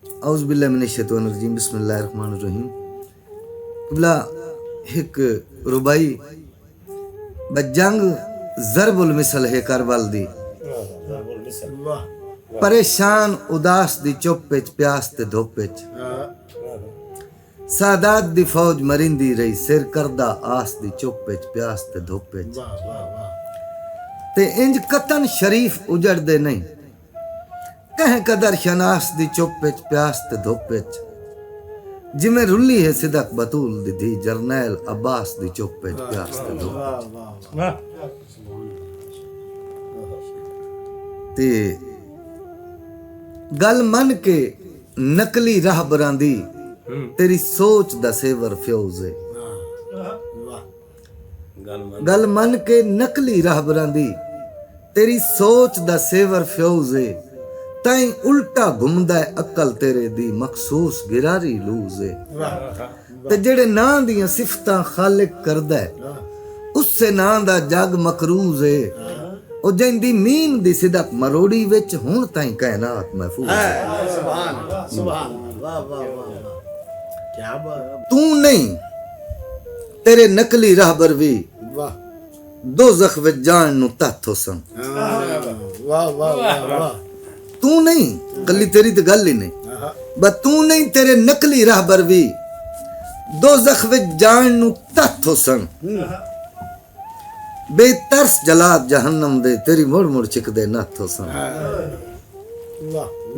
औज़ु बिल्लाहि मिनश्शैतानिर रजीम बिस्मिल्लाहिर रहमानिर रहीम। क़िबला एक रुबाई बजंग ज़रबुल मिसल है करबल दी परेशान उदास दी चुप विच प्यास ते धुप विच सादात दी फौज मरिंदी रही सिर करदा आस दी चुप विच प्यास ते धुप विच ते इंज कतन शरीफ उजड़दे नहीं कह कदर शनास दी चुप विच प्यास ते धुप विच जिमें रुली है सिदक बतूल दी धी जरनैल अब्बास दी चुप विच प्यास ते धुप ते गल मन के नकली राहबरां दी तेरी सोच दा सेवर फ्यूज है। गल मन के नकली राहबरां दी तेरी सोच दा सेवर फ्यूज है ताई उल्टा घुमदा है अकल तेरे दी मखसूस गिरारी लूज है ते जेड़े नां दियां सिफतां खालिक करदा है उससे नां दा जग मकरूज है ओ जिंदी मीन दी सिदक मरोड़ी विच हुण ताई कायनात महफूज है। सुभान सुभान वाह वाह वाह क्या बात तू नहीं तेरे नकली राहबर भी वाह दोज़ख विच जान नु तत्थो सन वाह वाह वाह तू नहीं कली तेरी तो गल ही नहीं बस तू नहीं तेरे नकली राहबर भी दोज़ख विच जान नु तत्थो सन बेतरस जलात जहन्नम दे तेरी मुड़ मुड़ चिकदे नाथो सन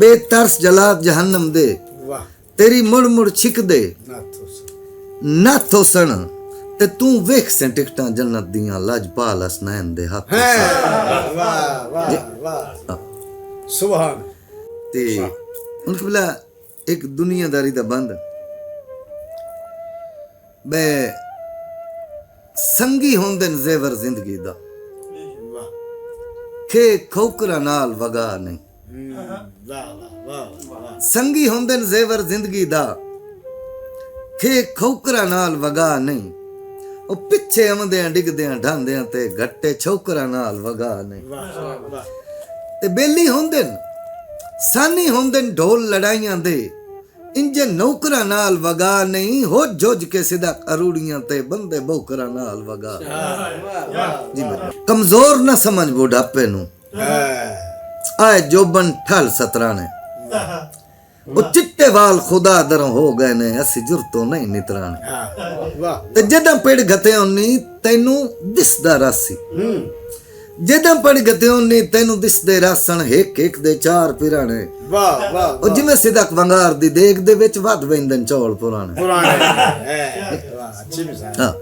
बेतरस जलात जहन्नम दे तेरी मुड़ मुड़ छिकदे नाथो सन ते तू वेख से टिकटां जन्नत दियां लाजपाल हसनैन दे हाथ सुभान ते उनके बिला एक दुनियादारी दा बंद बे संगी होंदे जेवर जिंदगी दा खे खोकरा नाल वगा नहीं संगी होंदे जेवर जिंदगी दा खे खोकरा नाल वगा नहीं ओ पिछे आंदे डिगदे ढांदे ते घट्टे छोकरा नाल वगा नहीं ते बेली होंदे सानी होंदे ढोल लड़ाइयां दे इंजे नौकरा नाल वगा नहीं हो जोज के सिदा अरूड़ियां ते बंदे बोकरा नाल वगा जी कमजोर ना समझ बुढ़ापे नु आए जोबन ठल सतराने वो चिट्टे वाल खुदा दर हो गए ने असी जुरतो नहीं नितराने ते जदा पेड़ गते उन्नी तैनू दिसदा रासी जदा पड़ गते उन्नी तैनू दिसदे रासन एक एक दे चार पिराने वाह वाह ओ जिवें सिदक वंगार दी देख दे विच वध वेंदन चौल पुराने वाह अच्छी मिसाल हां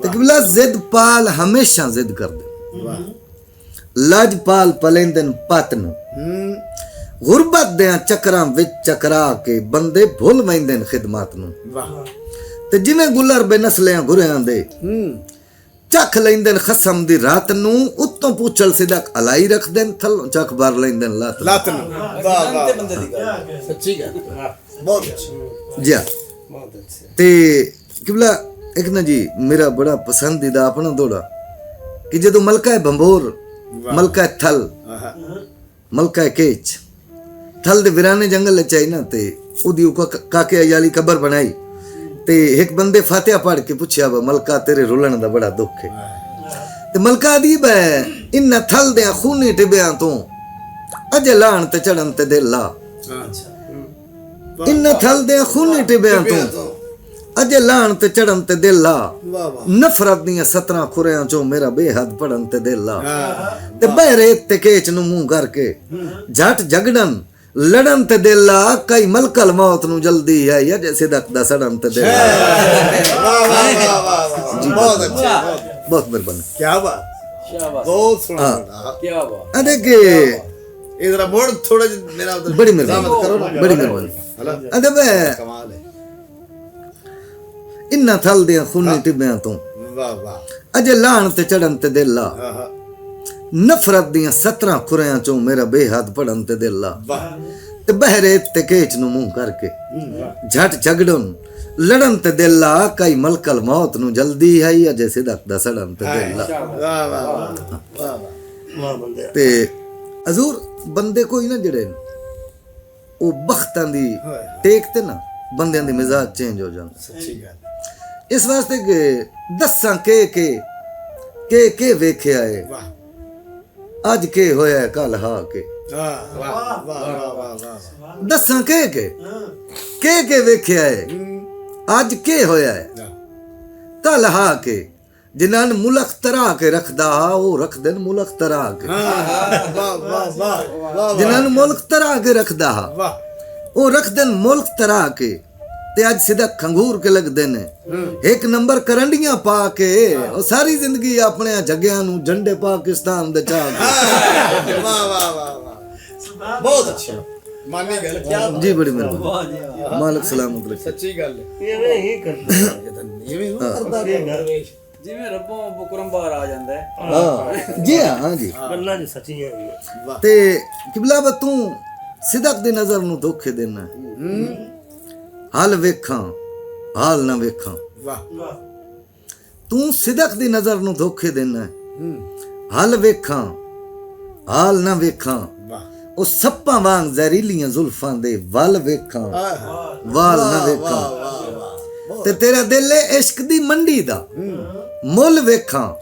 ते क़िबला जिद पाल हमेशा जिद कर दे वाह लाजपाल पलेंदन पतन गुरबत दे चक्रां विच चकरा के बंदे भुल वेंदन खिदमत नु वाह ते जिवें गुलर बेनस्लियां घुरियां दे चख लेंदन खसम दी रात नू उत्तों पूछल सिदक अलाई रख देन थल्लों चख भर लेंदन लात नू वाह वाह बंदे दी गल सच्ची गल बहुत अच्छी जी बहुत अच्छी ते क़िबला एक ना जी मेरा बड़ा पसंदीदा अपना दौड़ा कि जदों मलका बंबोर मलका थल मलका केच थल दे वीराने जंगल च आई ना ते ओदी काके अयाली कबर बनाई ते एक बंदे फातिहा पढ़ के पूछया मलका तेरे रुलन दा बड़ा दुख है ते मलका अदीब है इन थल दे खूनी टिबियां तो अजे लाण ते चढ़न ते दिल ला इन थल दे खूनी टिबियां तो अजे लाण ते चढ़न ते दिल ला नफरत दियां 17 खुरियां चो मेरा बेहद पढ़न ते दिल ला ते बहरे ते केच नु मुंह करके झट झगड़न लड़न ते दिल ला कई मलकल मौत नु जल्दी है या जैसे दक दा सड़न ते दिल वाह वाह वाह बहुत अच्छा बहुत मेहरबानी क्या बात बहुत सुना क्या बात अरे के इधर मोड़ थोड़ा मेरा बड़ी मेहरबानी करो बड़ी मेहरबानी अरे बे कमाल है इन्ना थल दे खूनी टिबियां तो वाह वाह अजे लाण ते चढ़न ते दिल ला नफरत दियां 17 खुरियां चो मेरा बेहद पढ़न ते दिल ला ते बहरे ते केच नु मुंह करके झट झगड़न लड़न ते दिल ला कई मलकल मौत नु जल्दी है अजे सिदक दा सड़न ते दिल ला वाह वाह वाह वाह बंदे ते हजूर बंदे कोई ना जड़े ਉਹ ਬਖਤਾਂ ਦੀ ਟੇਕ ਤੇ ਨਾ ਬੰਦਿਆਂ ਦੇ ਮਿਜ਼ਾਜ ਚੇਂਜ ਹੋ ਜਾਂਦੇ। ਸੱਚੀ ਗੱਲ ਇਸ ਵਾਸਤੇ ਕਿ ਦੱਸਾਂ ਕੇ ਵੇਖਿਆ ਏ ਵਾਹ ਅੱਜ ਕੇ ਹੋਇਆ ਕੱਲ ਹਾ ਕੇ ਵਾਹ ਵਾਹ ਵਾਹ ਵਾਹ ਵਾਹ ਦੱਸਾਂ ਕੇ ਵੇਖਿਆ ਏ ਅੱਜ ਕੇ ਹੋਇਆ ਹੈ ਕੱਲ ਹਾ ਕੇ ਜਿਨ੍ਹਾਂ ਨੂੰ ਮੁਲਕ ਤਰਾ ਕੇ ਰੱਖਦਾ ਉਹ ਰੱਖਦੇ ਨੇ ਮੁਲਕ ਤਰਾ ਕੇ ਵਾਹ ਵਾਹ ਵਾਹ ਵਾਹ ਜਿਨ੍ਹਾਂ ਨੂੰ ਮੁਲਕ ਤਰਾ ਕੇ ਰੱਖਦਾ ਵਾਹ ਉਹ ਰੱਖਦੇ ਨੇ ਮੁਲਕ ਤਰਾ ਕੇ ਤੇ ਅੱਜ ਸਿੱਧਾ ਖੰਗੂਰ ਕੇ ਲੱਗਦੇ ਨੇ ਇੱਕ ਨੰਬਰ ਕਰੰਡੀਆਂ ਪਾ ਕੇ ਉਹ ਸਾਰੀ ਜ਼ਿੰਦਗੀ ਆਪਣੇ ਜੱਗਿਆਂ ਨੂੰ ਝੰਡੇ ਪਾਕਿਸਤਾਨ ਦੇ ਚਾਹ ਵਾਹ ਵਾਹ ਵਾਹ ਵਾਹ ਬਹੁਤ ਅੱਛਾ ਮਾਨੀ ਗੱਲ ਕਿਆ ਜੀ ਬੜੀ ਮਿਹਰਬਾਨੀ ਮਾਲਕ ਸਲਾਮਤ ਰੱਖੇ ਸੱਚੀ ਗੱਲ ਹੈ ਇਵੇਂ ਹੀ ਕਰਦਾ ਇਵੇਂ ਕਰਦਾ ਜਿਵੇਂ ਰੱਬੋਂ ਬੁਕਰਮ ਬਾਹਰ ਆ ਜਾਂਦਾ ਹੈ। ਹਾਂ ਜੀ ਹਾਂ ਜੀ ਗੱਲਾਂ ਜੀ ਸੱਚੀਆਂ ਹੈਗੀਆਂ। ਤੇ ਕਿਬਲਾ ਬ ਤੂੰ ਸਿਦਕ ਦੀ ਨਜ਼ਰ ਨੂੰ ਧੋਖੇ ਦੇਣਾ ਹਾਲ ਵੇਖਾਂ ਹਾਲ ਨਾ ਵੇਖਾਂ ਵਾਹ ਤੂੰ ਸਿਦਕ ਦੀ ਨਜ਼ਰ ਨੂੰ ਧੋਖੇ ਦੇਣਾ ਹਾਲ ਵੇਖਾਂ ਹਾਲ ਨਾ ਵੇਖਾਂ ਵਾਹ ਉਹ ਸੱਪਾਂ ਵਾਂਗ ਜ਼ਹਿਰੀਲੀਆਂ ਜ਼ੁਲਫਾਂ ਦੇ ਵੱਲ ਵੇਖਾਂ ਵਾਲ ਨਾ ਵੇਖਾਂ ਤੇ ਤੇਰਾ ਦਿਲ ਏ ਇਸ਼ਕ ਦੀ ਮੰਡੀ ਦਾ ਮੁੱਲ ਵੇਖਾਂ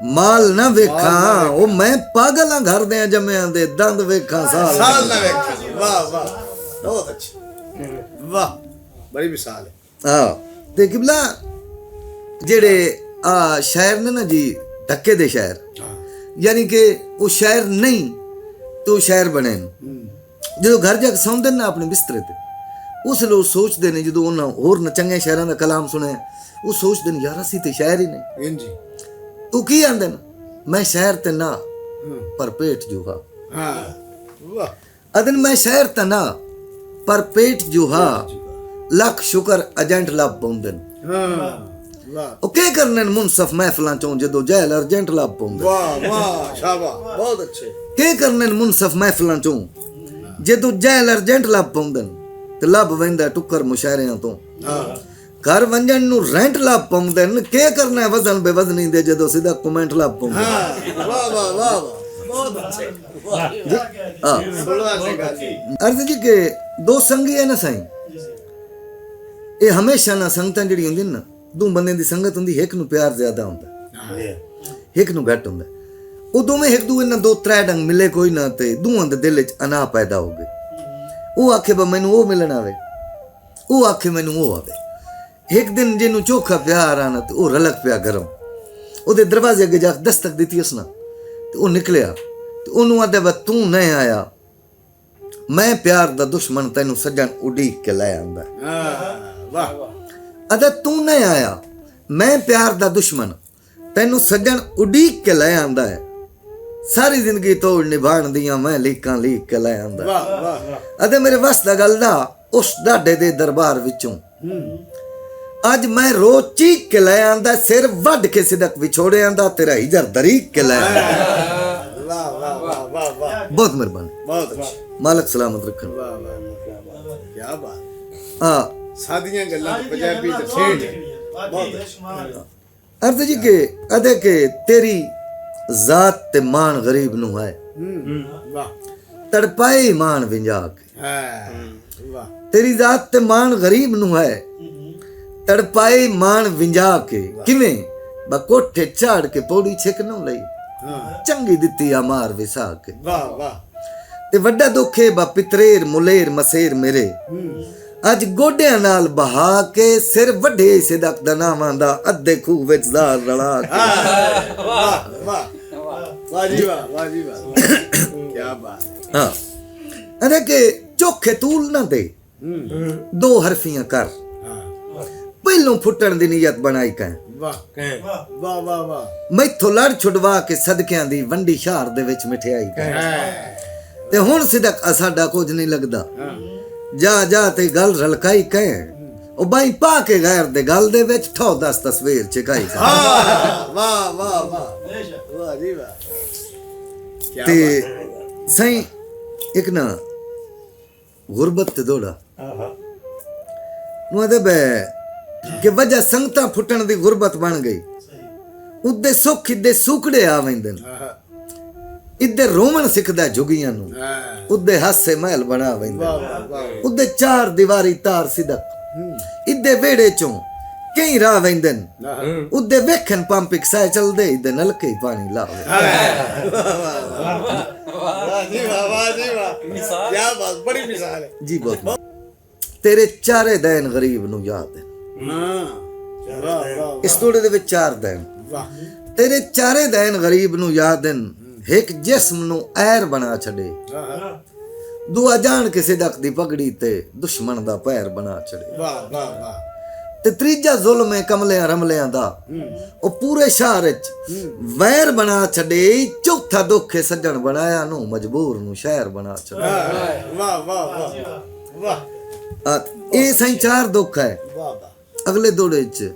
ਮਾਲ ਨਾ ਵੇਖਾਂ ਉਹ ਮੈਂ ਪਾਗਲਾਂ ਘਰ ਦੇ ਜੰਮਿਆਂ ਦੇ ਦੰਦ ਵੇਖਾਂ ਸਾਲ ਨਾ ਵੇਖਾਂ ਵਾਹ ਵਾਹ ਬਹੁਤ ਅੱਛਾ ਵਾਹ ਬੜੀ ਮਿਸਾਲ ਹੈ ਹਾਂ ਤੇ ਕਿਬਲਾ ਜਿਹੜੇ ਆ ਸ਼ਾਇਰ ਨੇ ਨਾ ਜੀ ਧੱਕੇ ਦੇ ਸ਼ਾਇਰ ਯਾਨੀ ਕਿ ਉਹ ਸ਼ਾਇਰ ਨਹੀਂ ਤੇ ਉਹ ਸ਼ਾਇਰ ਬਣੇ ਨੇ ਜਦੋਂ ਘਰ ਜਾ ਕੇ ਸੌਂਦੇ ਨੇ ਨਾ ਆਪਣੇ ਬਿਸਤਰੇ ਤੇ ਉਸ ਲੋਕ ਸੋਚਦੇ ਨੇ ਜਦੋਂ ਉਹਨਾਂ ਹੋਰ ਚੰਗੇ ਸ਼ਾਇਰਾਂ ਦਾ ਕਲਾਮ ਸੁਣਿਆ ਉਹ ਸੋਚਦੇ ਨੇ ਯਾਰ ਅਸੀਂ ਤੇ ਸ਼ਾਇਰ ਹੀ ਨਹੀਂ ਇੰਜੀ ਉਹ ਕੀ ਆਂਦੇ ਨੇ ਮੈਂ ਸ਼ਾਇਰ ਤੇ ਨਾ ਪਰ ਪੇਟ ਜੂਹਾ ਹਾਂ ਵਾਹ ਅਦਨ ਮੈਂ ਸ਼ਾਇਰ ਤੇ ਨਾ ਪਰ ਪੇਟ ਜੂਹਾ ਲੱਖ ਸ਼ੁਕਰ ਏਜੰਟ ਲੱਭ ਪਾਉਂਦੇ ਨੇ ਹਾਂ ਵਾਹ ਉਹ ਕੀ ਕਰਨੇ ਨੇ ਮੁਨਸਫ ਮਹਿਫਲਾਂ ਚੋਂ ਜਦੋਂ ਜਹਿਲ ਏਜੰਟ ਲੱਭ ਪਾਉਂਦੇ ਵਾਹ ਵਾਹ ਸ਼ਾਬਾਸ਼ ਬਹੁਤ ਅੱਛੇ ਕੀ ਕਰਨੇ ਨੇ ਮੁਨਸਫ ਮਹਿਫਲਾਂ ਚੋਂ ਜਦੋਂ ਜਹਿਲ ਏਜੰਟ ਲੱਭ ਪਾਉਂਦੇ ਨੇ ਤੇ ਲੱਭ ਵੈਂਦਾ ਟੁੱਕਰ ਮੁਸ਼ਾਇਰਿਆਂ ਤੋਂ ਘਰ ਵੰਜਣ ਨੂੰ ਰੈਂਟ ਲੱਭ ਪਾਉਂਦੇ ਨੇ ਕੀ ਕਰਨਾ ਵਜ਼ਨ ਬੇਵਜ਼ਨੀ ਦੇ ਜਦੋਂ ਸਿੱਧਾ ਕਮੈਂਟ ਲੱਭ ਪਾਉਂਦੇ ਹਾਂ ਵਾਹ ਵਾਹ ਵਾਹ ਬਹੁਤ ਅੱਛੇ ਹਾਂ ਬੜਾ ਅੱਛੀ ਗੱਲ ਹੈ ਅਰਜ਼ ਜੀ ਕਿ ਦੋ ਸੰਗੀ ਹੈ ਨਾ ਸਾਈਂ ਇਹ ਹਮੇਸ਼ਾ ਨਾ ਸੰਗਤਾਂ ਜਿਹੜੀ ਹੁੰਦੀ ਨਾ ਦੋ ਬੰਦੇ ਦੀ ਸੰਗਤ ਹੁੰਦੀ ਇੱਕ ਨੂੰ ਪਿਆਰ ਜ਼ਿਆਦਾ ਹੁੰਦਾ ਇੱਕ ਨੂੰ ਘੱਟ ਹੁੰਦਾ ਉਹ ਦੋਵੇਂ ਇੱਕ ਦੂਏ ਨਾਲ ਦੋ ਤਰੇ ਡੰਗ ਮਿਲੇ ਕੋਈ ਨਾ ਤੇ ਦੋਵਾਂ ਦੇ ਦਿਲ 'ਚ ਅਨਾਹ ਪੈਦਾ ਹੋ ਗਈ ਉਹ ਆਖੇ ਬਾ ਮੈਨੂੰ ਉਹ ਮਿਲਣ ਆਵੇ ਉਹ ਆਖੇ ਮੈਨੂੰ ਉਹ ਆਵੇ ਇੱਕ ਦਿਨ ਜਿਹਨੂੰ ਚੋਖਾ ਪਿਆਰ ਆਣਾ ਤੇ ਉਹ ਰਲਕ ਪਿਆ ਗਰਮ ਉਹਦੇ ਦਰਵਾਜ਼ੇ ਅੱਗੇ ਜਾ ਕੇ ਦਸਤਕ ਦਿੱਤੀ ਉਸਨੇ ਤੇ ਉਹ ਨਿਕਲਿਆ ਤੇ ਉਹਨੂੰ ਆਦੇ ਬਾ ਤੂੰ ਨਹੀਂ ਆਇਆ ਮੈਂ ਪਿਆਰ ਦਾ ਦੁਸ਼ਮਣ ਤੈਨੂੰ ਸੱਜਣ ਉਡੀਕ ਕੇ ਲੈ ਆਂਦਾ ਵਾਹ ਅਦੇ ਤੂੰ ਨਹੀਂ ਆਇਆ ਮੈਂ ਪਿਆਰ ਦਾ ਦੁਸ਼ਮਣ ਤੈਨੂੰ ਸੱਜਣ ਉਡੀਕ ਕੇ ਲੈ ਆਂਦਾ ਹੈ ਸਾਰੀ ਜ਼ਿੰਦਗੀ ਤੋੜ ਨਿਭਾਣ ਦੀਆਂ ਮੈਂ ਲੀਕਾਂ ਲੀਕ ਕੇ ਲੈ ਆਂਦਾ ਵਾਹ ਵਾਹ ਅਦੇ ਮੇਰੇ ਵਸ ਦਾ ਗੱਲ ਦਾ ਉਸ ਢਾਡੇ ਦੇ ਦਰਬਾਰ ਵਿੱਚੋਂ ਅੱਜ ਮੈਂ ਰੋਜ਼ ਚੀਕ ਕੇ ਲੈ ਆਂਦਾ ਸਿਰ ਵੱਢ ਕੇ ਸਿਦਕ ਵਿਛੋੜੇ ਆਂਦਾ ਤੇਰਾ ਹਿਜਰ ਦਰੀਕ ਕੇ ਲੈ ਆਂਦਾ ਵਾਹ ਵਾਹ ਵਾਹ ਵਾਹ ਵਾਹ ਬਹੁਤ ਮਿਹਰਬਾਨੀ ਬਹੁਤ ਅੱਛਾ ਮਾਲਕ ਸਲਾਮਤ ਰੱਖਣ ਵਾਹ ਵਾਹ ਕੀ ਬਾਤ ਹਾਂ ਸਾਦੀਆਂ ਗੱਲਾਂ ਪੰਜਾਬੀ ਤੇ ਠੇਠ ਬਹੁਤ ਅਰਜ਼ ਜੀ ਕਿ ਅਦੇ ਕਿ ਤੇਰੀ ਜ਼ਾਤ ਤੇ ਮਾਨ ਗਰੀਬ ਨੂੰ ਹੈ ਵਾਹ ਤੜਪਾਏ ਮਾਨ ਵਿੰਜਾ ਕੇ ਹਾਂ ਵਾਹ ਤੇਰੀ ਜ਼ਾਤ ਤੇ ਮਾਨ ਗਰੀਬ ਨੂੰ ਹੈ ਤੜਪਾਏ ਮਾਨ ਵਿੰਜਾ ਕੇ ਕਿਵੇਂ ਬਾ ਕੋਠੇ ਝਾੜ ਕੇ ਪੌੜੀ ਛਿਕ ਨੂੰ ਲਈ ਚੰਗੀ ਦਿੱਤੀ ਆ ਮਾਰ ਵਿਸਾ ਕੇ ਵਾਹ ਵਾਹ ਤੇ ਵੱਡਾ ਦੁੱਖ ਹੈ ਬਾ ਪਿਤਰੇਰ ਮੁਲੇਰ ਮਸੇਰ ਮੇਰੇ ਅੱਜ ਗੋਡਿਆਂ ਨਾਲ ਬਹਾ ਕੇ ਸਿਰ ਵੱਡੇ ਸਿਦਕ ਦਾ ਨਾਵਾਂ ਦਾ ਅੱਧੇ ਖੂਹ ਵਿੱਚ ਜ਼ਾਰ ਰਲਾ ਕੇ ਵਾਹ ਵਾਹ ਵਾਹ ਜੀ ਵਾਹ ਕੀ ਬਾਤ ਹਾਂ ਅਰੇ ਕਿ ਚੋਖੇ ਤੂਲ ਨਾ ਦੇ ਦੋ ਹਰਫੀਆਂ ਕਰ ਪਹਿਲੋਂ ਫੁੱਟਣ ਦੀ ਨੀਅਤ ਬਣਾਈ ਕੈਂ ਵਾਹ ਵਾਹ ਵਾਹ ਵਾਹ ਮੈਥੋਂ ਲੜ ਛੁਡਵਾ ਕੇ ਸਦਕਿਆਂ ਦੀ ਵੰਡੀ ਸ਼ਹਿਰ ਦੇ ਵਿੱਚ ਮਠਿਆਈ ਕੈਂ ਤੇ ਹੁਣ ਸਿਦਕ ਸਾਡਾ ਕੁਝ ਨਹੀਂ ਲੱਗਦਾ ਜਾ ਜਾ ਤੇ ਗੱਲ ਰਲਕਾਈ ਕੈਂ ਉਹ ਬਾਈ ਪਾ ਕੇ ਗੈਰ ਦੇ ਗੱਲ ਦੇ ਵਿੱਚ ਠੋ 10 ਤਸਵੀਰ ਚਕਾਈ ਵਾਹ ਵਾਹ ਵਾਹ ਵਾਹ ਜੀ ਵਾਹ ਤੇ ਸਹੀ ਇੱਕ ਨਾ ਗੁਰਬਤ ਤੇ ਦੋੜਾ ਨੂੰ ਅਦਬ ਕਿ ਵਜ੍ਹਾ ਸੰਗਤਾਂ ਫੁੱਟਣ ਦੀ ਗੁਰਬਤ ਬਣ ਗਈ ਉਹਦੇ ਸੁੱਖ ਦੇ ਸੁਕੜੇ ਆ ਵੈਂਦੇ ਨੇ ਇੱਦੇ ਰੋਵਣ ਸਿੱਖਦਾ ਝੁਗੀਆਂ ਨੂੰ ਹਾਂ ਉੱਦੇ ਹਾਸੇ ਮਹਿਲ ਬਣਾ ਵੈਂਦਾ ਵਾਹ ਵਾਹ ਉੱਦੇ ਚਾਰ ਦੀਵਾਰੀ ਤਾਰ ਸਿਦਕ ਇੱਦੇ ਵਿਹੜੇ ਚੋਂ ਕਈ ਰਾਹ ਵੈਂਦੇ ਨੇ ਵਾਹ ਉੱਦੇ ਵੇਖਣ ਪੰਪ ਇਕਸਾਏ ਚਲਦੇ ਇੱਦੇ ਨਲਕੇ ਹੀ ਪਾਣੀ ਲਾਵੇ ਵਾਹ ਜੀ ਵਾਹ ਮਿਸਾਲ ਕੀ ਬਾਤ ਬੜੀ ਮਿਸਾਲ ਹੈ ਜੀ ਬਹੁਤ ਤੇਰੇ ਚਾਰੇ ਦਿਨ ਗਰੀਬ ਨੂੰ ਯਾਦ ਹੈ ਹਾਂ ਵਾਹ ਵਾਹ ਇਸ ਤੋੜੇ ਦੇ ਵਿੱਚ ਚਾਰ ਦਿਨ ਵਾਹ ਤੇਰੇ ਚਾਰੇ ਦਿਨ ਗਰੀਬ ਨੂੰ ਯਾਦ ਹਨ ਇੱਕ ਜਿਸਮ ਨੂੰ ਐਰ ਬਣਾ ਛੱਡੇ ਹਾਂ ਦੂਆ ਜਾਣ ਕਿਸੇ ਡਕ ਦੀ ਪਗੜੀ ਤੇ ਦੁਸ਼ਮਣ ਦਾ ਪੈਰ ਬਣਾ ਛੱਡੇ ਵਾਹ ਵਾਹ ਵਾਹ ਤੇ ਤੀਜਾ ਜ਼ੁਲਮ ਹੈ ਕਮਲਿਆਂ ਰਮਲਿਆਂ ਦਾ ਉਹ ਪੂਰੇ ਸ਼ਹਿਰ ਵਿੱਚ ਵੈਰ ਬਣਾ ਛੱਡੇ ਚੌਥਾ ਦੁੱਖ ਹੈ ਸੱਜਣ ਬਣਾਇਆ ਨੂੰ ਮਜਬੂਰ ਨੂੰ ਸ਼ਹਿਰ ਬਣਾ ਛੱਡੇ ਵਾਹ ਵਾਹ ਵਾਹ ਵਾਹ ਇਹ ਸਹੀ ਚਾਰ ਦੁੱਖ ਹੈ ਵਾਹ ਅਗਲੇ ਦੋੜੇ ਚ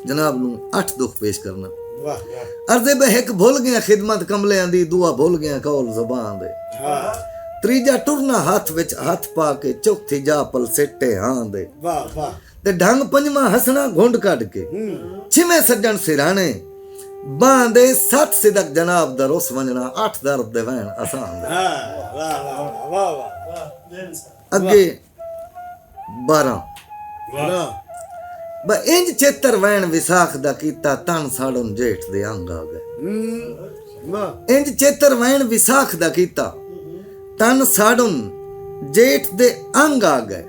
ਜਨਾਬ ਨੂੰ 8 ਦੁੱਖ ਪੇਸ਼ ਕਰਨਾ ਵਾਹ ਅਰਜ਼ੇ ਬੇ ਇੱਕ ਭੁੱਲ ਗਿਆ ਖਿਦਮਤ ਕਮਲਿਆਂ ਦੀ ਦੁਆ ਭੁੱਲ ਗਿਆ ਕੌਲ ਜ਼ਬਾਨ ਦੇ ਹਾਂ ਤੀਜਾ ਟੁਰਨਾ ਹੱਥ ਵਿੱਚ ਹੱਥ ਪਾ ਕੇ ਚੌਥੀ ਜਾ ਪਲ ਸਿੱਟੇ ਹਾਂ ਦੇ ਵਾਹ ਵਾਹ ਤੇ ਢੰਗ ਪੰਜਵਾਂ ਹਸਣਾ ਘੁੰਡ ਕੱਢ ਕੇ ਛਿਵੇਂ ਸੱਜਣ ਸਿਰਾਣੇ ਬਾਂਦੇ ਸੱਤ ਸਿਦਕ ਜਨਾਬ ਦਾ ਰੋਸ ਵੰਜਣਾ 8 ਦਰਦ ਦੇ ਵੈਣ ਆਸਾਨ ਦੇ ਹਾਂ ਵਾਹ ਵਾਹ ਵਾਹ ਅੱਗੇ 12 ਵਾਹ ਬ ਇੰਜ ਚੇਤਰ ਵੈਣ ਵਿਸਾਖ ਦਾ ਕੀਤਾ ਤਨ ਸਾੜਨ ਜੇਠ ਦੇ ਅੰਗ ਆ ਗਏ ਵਾਹ ਇੰਜ ਚੇਤਰ ਵੈਣ ਵਿਸਾਖ ਦਾ ਕੀਤਾ ਤਨ ਸਾੜਨ ਜੇਠ ਦੇ ਅੰਗ ਆ ਗਏ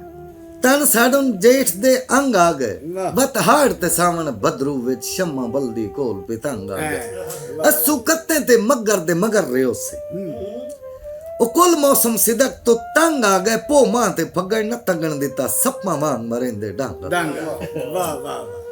ਤਨ ਸਾੜਨ ਜੇਠ ਦੇ ਅੰਗ ਆ ਗਏ ਬਤ ਹਾੜ ਤੇ ਸਾਵਣ ਬਦਰੂ ਵਿੱਚ ਸ਼ਮਾ ਬਲਦੀ ਕੋਲ ਪਿਤੰਗ ਆ ਗਏ ਅਸੂ ਕੱਤੇ ਤੇ ਮੱਗਰ ਦੇ ਮਗਰ ਰਿਓ ਸੇ ਉਹ ਕੁੱਲ ਮੌਸਮ ਸਿਦਕ ਤੋਂ ਤੰਗ ਆ ਗਏ ਪੋ ਮਾਂ ਤੇ ਫੱਗੜ ਨਾ ਤੰਗਣ ਦਿੱਤਾ ਸੱਪਾਂ ਵਾਂਗ ਮਰਿੰਦੇ ਡੰਗ ਡੰਗ ਵਾਹ ਵਾਹ